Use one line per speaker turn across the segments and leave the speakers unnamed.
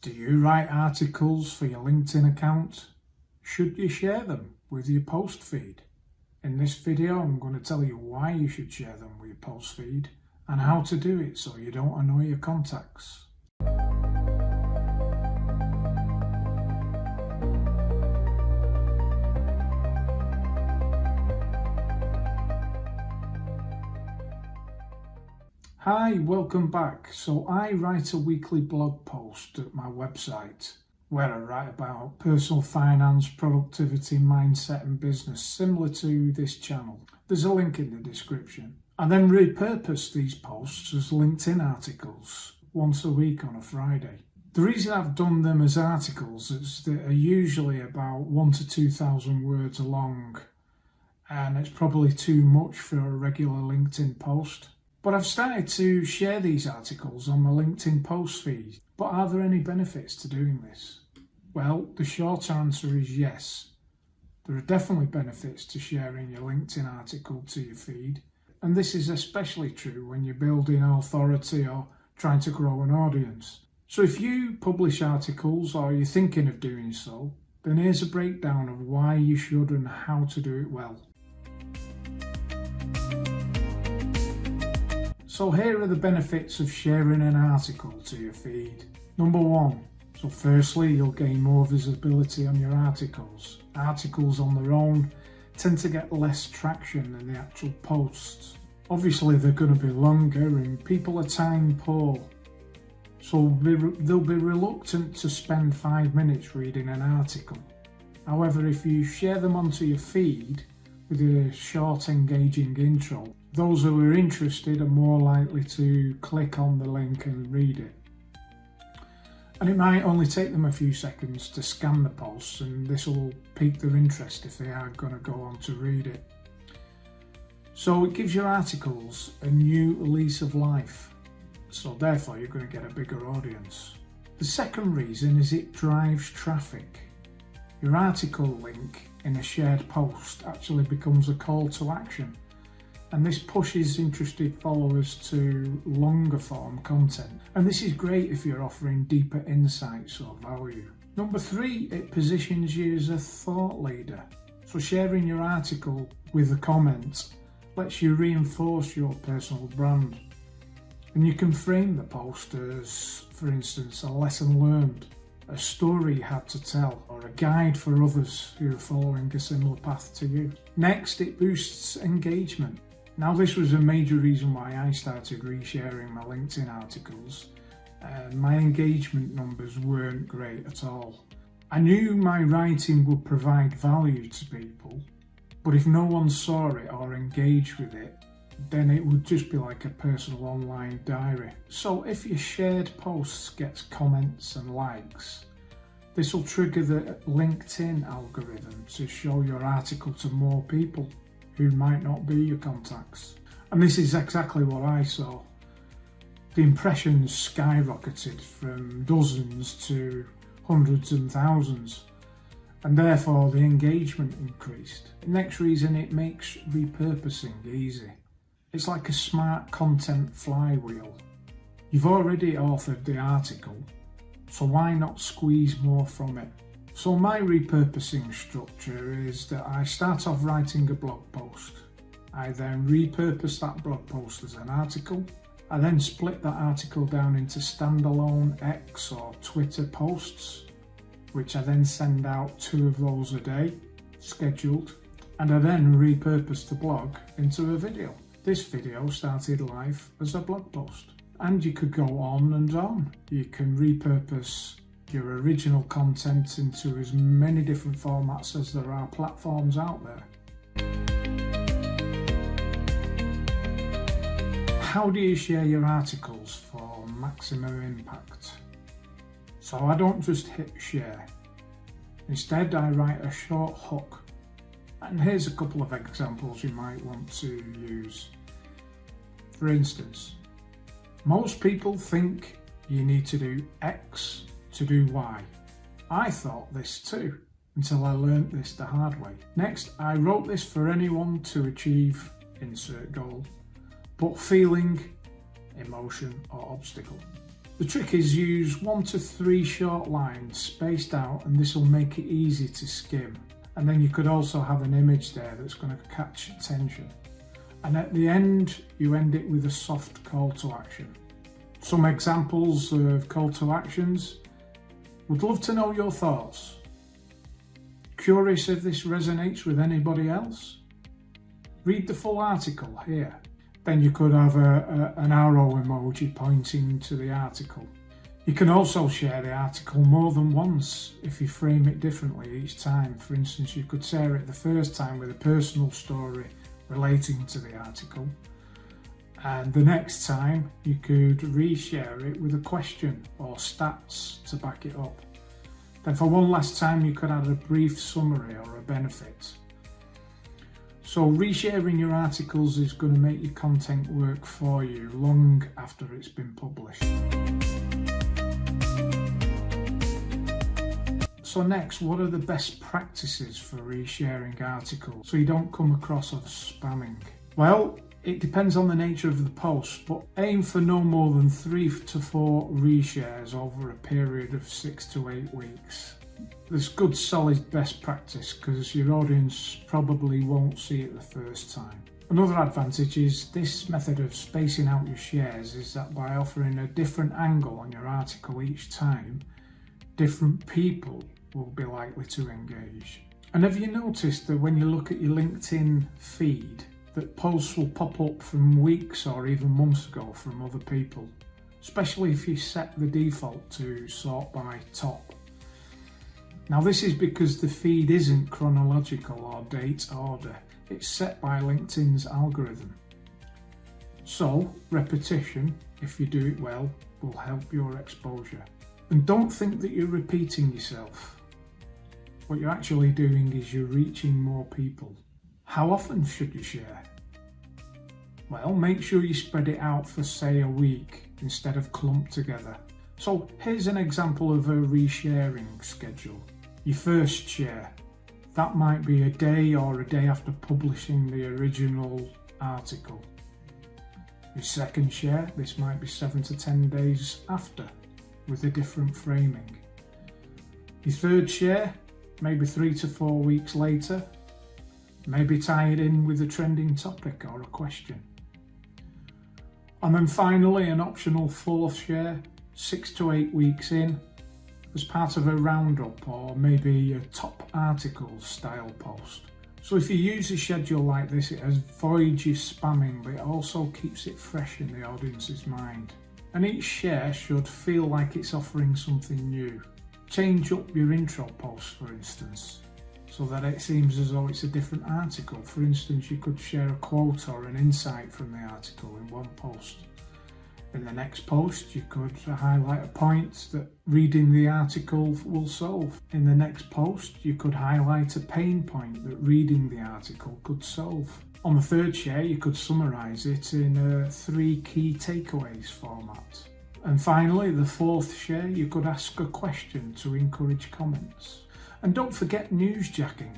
Do you write articles for your LinkedIn account? Should you share them with your post feed? In this video, I'm going to tell you why you should share them with your post feed and how to do it so you don't annoy your contacts. Hi, welcome back. So I write a weekly blog post at my website where I write about personal finance, productivity, mindset and business, similar to this channel. There's a link in the description. I then repurpose these posts as LinkedIn articles once a week on a Friday. The reason I've done them as articles is that they're usually about 1,000 to 2,000 words long, and it's probably too much for a regular LinkedIn post. But I've started to share these articles on my LinkedIn post feed. But are there any benefits to doing this? Well, the short answer is yes. There are definitely benefits to sharing your LinkedIn article to your feed. And this is especially true when you're building authority or trying to grow an audience. So if you publish articles or you're thinking of doing so, then here's a breakdown of why you should and how to do it well. So here are the benefits of sharing an article to your feed. Number one, so firstly, you'll gain more visibility on your articles. Articles on their own tend to get less traction than the actual posts. Obviously, they're going to be longer and people are time poor. So they'll be reluctant to spend 5 minutes reading an article. However, if you share them onto your feed with a short, engaging intro, those who are interested are more likely to click on the link and read it. And it might only take them a few seconds to scan the posts, and this will pique their interest if they are going to go on to read it. So it gives your articles a new lease of life. So therefore you're going to get a bigger audience. The second reason is it drives traffic. Your article link in a shared post actually becomes a call to action. And this pushes interested followers to longer form content. And this is great if you're offering deeper insights or value. Number three, it positions you as a thought leader. So sharing your article with a comment lets you reinforce your personal brand. And you can frame the post as, for instance, a lesson learned, a story you had to tell, or a guide for others who are following a similar path to you. Next, it boosts engagement. Now, this was a major reason why I started resharing my LinkedIn articles. My engagement numbers weren't great at all. I knew my writing would provide value to people, but if no one saw it or engaged with it, then it would just be like a personal online diary. So if your shared posts gets comments and likes, this will trigger the LinkedIn algorithm to show your article to more people who might not be your contacts. And this is exactly what I saw. The impressions skyrocketed from dozens to hundreds and thousands, and therefore the engagement increased. The next reason, it makes repurposing easy. It's like a smart content flywheel. You've already authored the article, so why not squeeze more from it? So my repurposing structure is that I start off writing a blog post. I then repurpose that blog post as an article. I then split that article down into standalone X or Twitter posts, which I then send out 2 of those a day, scheduled. And I then repurpose the blog into a video. This video started life as a blog post. And you could go on and on. You can repurpose your original content into as many different formats as there are platforms out there. How do you share your articles for maximum impact? So I don't just hit share. Instead, I write a short hook. And here's a couple of examples you might want to use. For instance, most people think you need to do X to do Y. I thought this too, until I learnt this the hard way. Next, I wrote this for anyone to achieve insert goal, but feeling, emotion or obstacle. The trick is use 1 to 3 short lines spaced out, and this will make it easy to skim. And then you could also have an image there that's going to catch attention. And at the end, you end it with a soft call to action. Some examples of call to actions. Would love to know your thoughts. Curious if this resonates with anybody else? Read the full article here. Then you could have an arrow emoji pointing to the article. You can also share the article more than once if you frame it differently each time. For instance, you could share it the first time with a personal story relating to the article, and the next time you could reshare it with a question or stats to back it up. Then for one last time you could add a brief summary or a benefit. So resharing your articles is going to make your content work for you long after it's been published. So next, what are the best practices for resharing articles so you don't come across as spamming? Well, it depends on the nature of the post, but aim for no more than 3 to 4 reshares over a period of 6 to 8 weeks. This good solid best practice because your audience probably won't see it the first time. Another advantage is this method of spacing out your shares is that by offering a different angle on your article each time, different people will be likely to engage. And have you noticed that when you look at your LinkedIn feed, that posts will pop up from weeks or even months ago from other people, especially if you set the default to sort by top. Now this is because the feed isn't chronological or date order, it's set by LinkedIn's algorithm. So repetition, if you do it well, will help your exposure. And don't think that you're repeating yourself. What you're actually doing is you're reaching more people. How often should you share? Well, make sure you spread it out for say a week instead of clumped together. So here's an example of a resharing schedule. Your first share, that might be a day or a day after publishing the original article. Your second share, this might be 7 to 10 days after with a different framing. Your third share, maybe 3 to 4 weeks later, maybe tie it in with a trending topic or a question. And then finally, an optional fourth share, 6 to 8 weeks in, as part of a roundup or maybe a top articles style post. So if you use a schedule like this, it avoids you spamming, but it also keeps it fresh in the audience's mind. And each share should feel like it's offering something new. Change up your intro post, for instance, so that it seems as though it's a different article. For instance, you could share a quote or an insight from the article in one post. In the next post, you could highlight a point that reading the article will solve. In the next post, you could highlight a pain point that reading the article could solve. On the third share, you could summarise it in a 3 key takeaways format. And finally, the fourth share, you could ask a question to encourage comments. And don't forget newsjacking.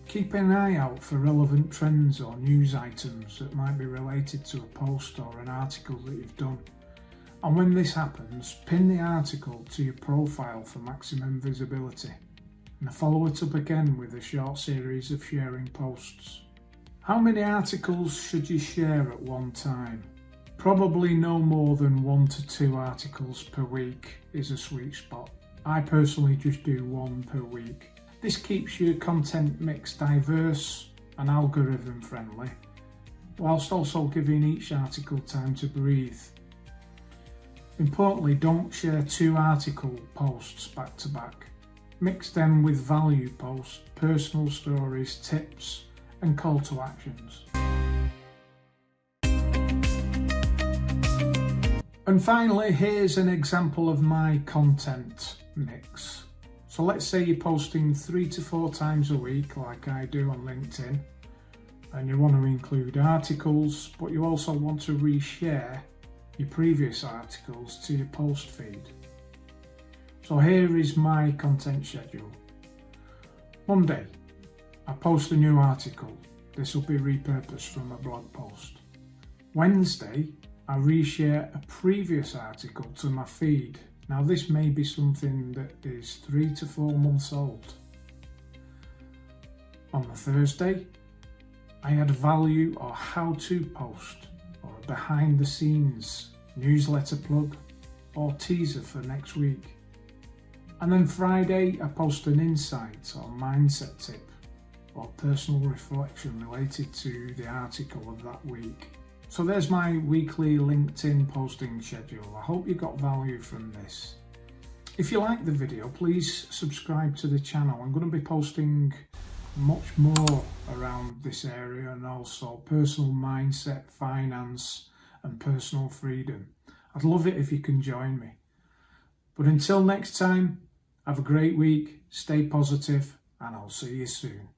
Keep an eye out for relevant trends or news items that might be related to a post or an article that you've done. And when this happens, pin the article to your profile for maximum visibility. And follow it up again with a short series of sharing posts. How many articles should you share at one time? Probably no more than 1 to 2 articles per week is a sweet spot. I personally just do 1 per week. This keeps your content mix diverse and algorithm friendly, whilst also giving each article time to breathe. Importantly, don't share 2 article posts back to back. Mix them with value posts, personal stories, tips, and call to actions. And finally, here's an example of my content mix. So let's say you're posting 3 to 4 times a week like I do on LinkedIn, and you want to include articles, but you also want to reshare your previous articles to your post feed. So here is my content schedule. Monday, I post a new article. This will be repurposed from a blog post. Wednesday, I reshare a previous article to my feed. Now this may be something that is 3 to 4 months old. On the Thursday, I add a value or how-to post or a behind the scenes newsletter plug or teaser for next week. And then Friday, I post an insight or mindset tip or personal reflection related to the article of that week. So there's my weekly LinkedIn posting schedule. I hope you got value from this. If you like the video, please subscribe to the channel. I'm going to be posting much more around this area, and also personal mindset, finance and personal freedom. I'd love it if you can join me. But until next time, have a great week, stay positive, and I'll see you soon.